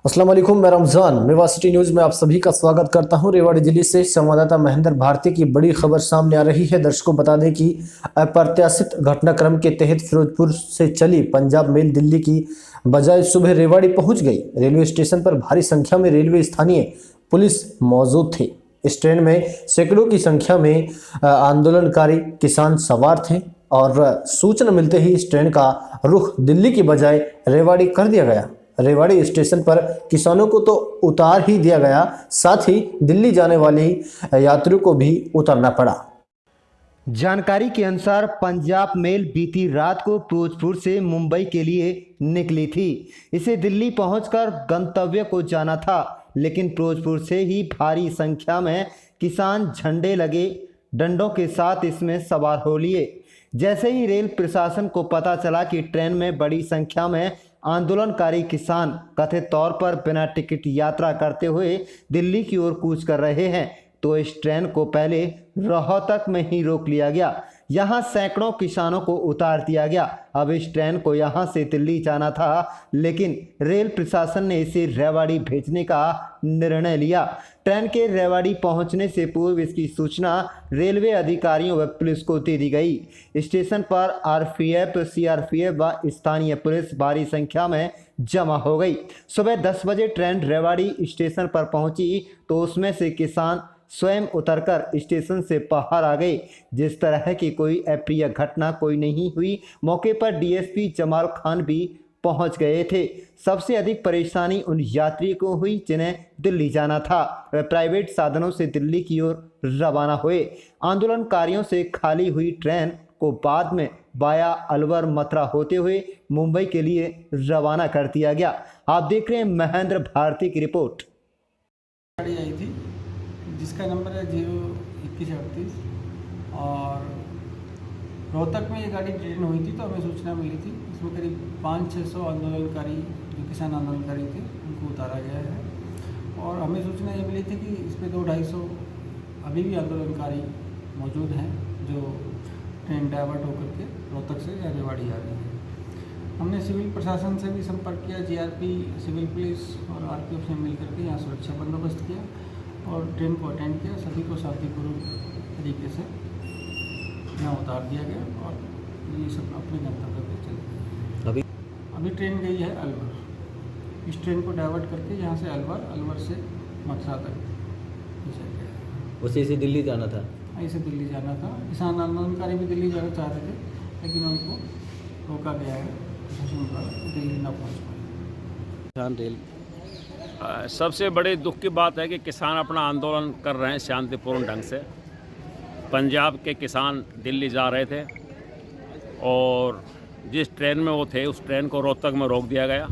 अस्सलाम वालेकुम, मैं रमजान मेवा सिटी न्यूज़ में आप सभी का स्वागत करता हूं। रेवाड़ी जिले से संवाददाता महेंद्र भारती की बड़ी खबर सामने आ रही है। दर्शकों बता दें कि अप्रत्याशित घटनाक्रम के तहत फिरोजपुर से चली पंजाब मेल दिल्ली की बजाय सुबह रेवाड़ी पहुंच गई। रेलवे स्टेशन पर भारी संख्या में रेलवे स्थानीय पुलिस मौजूद थी। इस ट्रेन में सैकड़ों की संख्या में आंदोलनकारी किसान सवार थे और सूचना मिलते ही इस ट्रेन का रुख दिल्ली की बजाय रेवाड़ी कर दिया गया। रेवाड़ी स्टेशन पर किसानों को तो उतार ही दिया गया, साथ ही दिल्ली जाने वाली यात्रियों को भी उतरना पड़ा। जानकारी के अनुसार पंजाब मेल बीती रात को फिरोजपुर से मुंबई के लिए निकली थी। इसे दिल्ली पहुंचकर गंतव्य को जाना था, लेकिन फिरोजपुर से ही भारी संख्या में किसान झंडे लगे डंडों के साथ इसमें सवार हो लिए। जैसे ही रेल प्रशासन को पता चला कि ट्रेन में बड़ी संख्या में आंदोलनकारी किसान कथित तौर पर बिना टिकट यात्रा करते हुए दिल्ली की ओर कूच कर रहे हैं, तो इस ट्रेन को पहले रोहतक में ही रोक लिया गया। यहां सैकड़ों किसानों को उतार दिया गया। अब इस ट्रेन को यहां से दिल्ली जाना था, लेकिन रेल प्रशासन ने इसे रेवाड़ी भेजने का निर्णय लिया। ट्रेन के रेवाड़ी पहुंचने से पूर्व इसकी सूचना रेलवे अधिकारियों व पुलिस को दे दी गई। स्टेशन पर आरपीएफ, सीआरपीएफ व स्थानीय पुलिस भारी संख्या में जमा हो गई। सुबह 10 बजे ट्रेन रेवाड़ी स्टेशन पर पहुंची तो उसमें से किसान स्वयं उतरकर स्टेशन से बाहर आ गए। जिस तरह की कोई अप्रिय घटना कोई नहीं हुई। मौके पर डीएसपी जमाल खान भी पहुंच गए थे। सबसे अधिक परेशानी उन यात्रियों को हुई जिन्हें दिल्ली जाना था। वे प्राइवेट साधनों से दिल्ली की ओर रवाना हुए। आंदोलनकारियों से खाली हुई ट्रेन को बाद में वाया अलवर मथुरा होते हुए मुंबई के लिए रवाना कर दिया गया। आप देख रहे हैं महेंद्र भारती की रिपोर्ट। गाड़ी आई थी जिसका नंबर है 02138 और रोहतक में ये गाड़ी ट्रेन हुई थी, तो हमें सूचना मिली थी। इसमें करीब 500-600 आंदोलनकारी जो किसान आंदोलनकारी थे उनको उतारा गया है। और हमें सूचना ये मिली थी कि इस पर 200-250 अभी भी आंदोलनकारी मौजूद हैं जो ट्रेन डाइवर्ट होकर के रोहतक से या रेवाड़ी आ रही है। हमने सिविल प्रशासन से भी संपर्क किया, जीआरपी, सिविल पुलिस और आरपीएफ से मिल करके यहाँ सुरक्षा बंदोबस्त किया और ट्रेन को अटेंड किया। सभी को शांतिपूर्वक तरीके से यहाँ उतार दिया गया और ये सब अपने गंतव्य पे चले। अभी ट्रेन गई है अलवर। इस ट्रेन को डाइवर्ट करके यहाँ से अलवर से मथुरा तक भेजा गया। उसी से दिल्ली जाना था। ऐसे दिल्ली जाना था। किसान आंदोलनकारी भी दिल्ली जाना चाह रहे थे, लेकिन उनको रोका गया है प्रशासन द्वारा, दिल्ली न पहुँच पाए। किसान रेल सबसे बड़ी दुख की बात है कि किसान अपना आंदोलन कर रहे हैं शांतिपूर्ण ढंग से। पंजाब के किसान दिल्ली जा रहे थे और जिस ट्रेन में वो थे उस ट्रेन को रोहतक में रोक दिया गया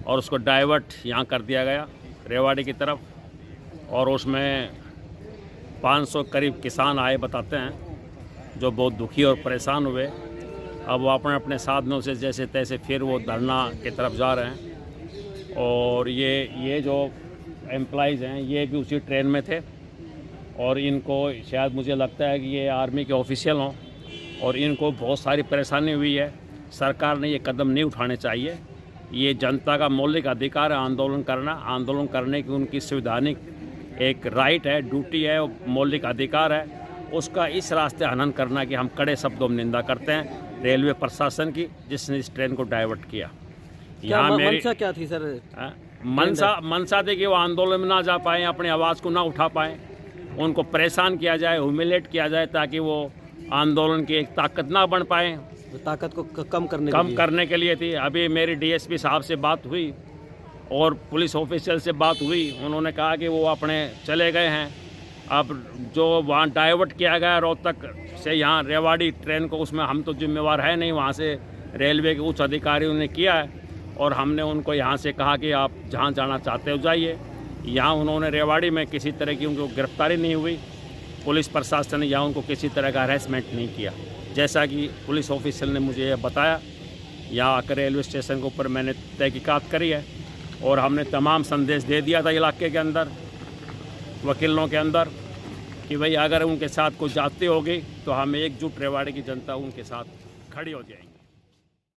और उसको डाइवर्ट यहाँ कर दिया गया रेवाड़ी की तरफ। और उसमें 500 करीब किसान आए बताते हैं, जो बहुत दुखी और परेशान हुए। अब वो अपने अपने साधनों से जैसे तैसे फिर वो धरना की तरफ जा रहे हैं। और ये जो एम्प्लॉइज़ हैं ये भी उसी ट्रेन में थे और इनको शायद मुझे लगता है कि ये आर्मी के ऑफिशियल हों और इनको बहुत सारी परेशानी हुई है। सरकार ने ये कदम नहीं उठाने चाहिए। ये जनता का मौलिक अधिकार है आंदोलन करना। आंदोलन करने की उनकी संवैधानिक एक राइट है, ड्यूटी है, मौलिक अधिकार है। उसका इस रास्ते हनन करना कि हम कड़े शब्दों में निंदा करते हैं रेलवे प्रशासन की, जिसने इस ट्रेन को डाइवर्ट किया। यहाँ मंशा क्या थी सर? मनसा थी कि वो आंदोलन में ना जा पाए, अपनी आवाज़ को ना उठा पाए, उनको परेशान किया जाए, ह्यूमिलेट किया जाए ताकि वो आंदोलन की एक ताकत ना बन पाए। तो ताकत को कम करने के लिए थी। अभी मेरी डीएसपी साहब से बात हुई और पुलिस ऑफिशियल से बात हुई। उन्होंने कहा कि वो अपने चले गए हैं। अब जो वहाँ डाइवर्ट किया गया रोहतक से यहाँ रेवाड़ी ट्रेन को, उसमें हम तो जिम्मेवार है नहीं। वहाँ से रेलवे के उच्च अधिकारियों ने किया है और हमने उनको यहाँ से कहा कि आप जहाँ जाना चाहते हो जाइए। यहाँ उन्होंने रेवाड़ी में किसी तरह की उनको गिरफ्तारी नहीं हुई। पुलिस प्रशासन ने यहाँ उनको किसी तरह का हरेसमेंट नहीं किया, जैसा कि पुलिस ऑफिसर ने मुझे बताया। यहाँ आकर रेलवे स्टेशन के ऊपर मैंने तहकीकात करी है और हमने तमाम संदेश दे दिया था इलाके के अंदर, वकीलों के अंदर, कि भाई अगर उनके साथ कोई जाती होगी तो हम एकजुट रेवाड़ी की जनता उनके साथ खड़ी हो जाएंगे।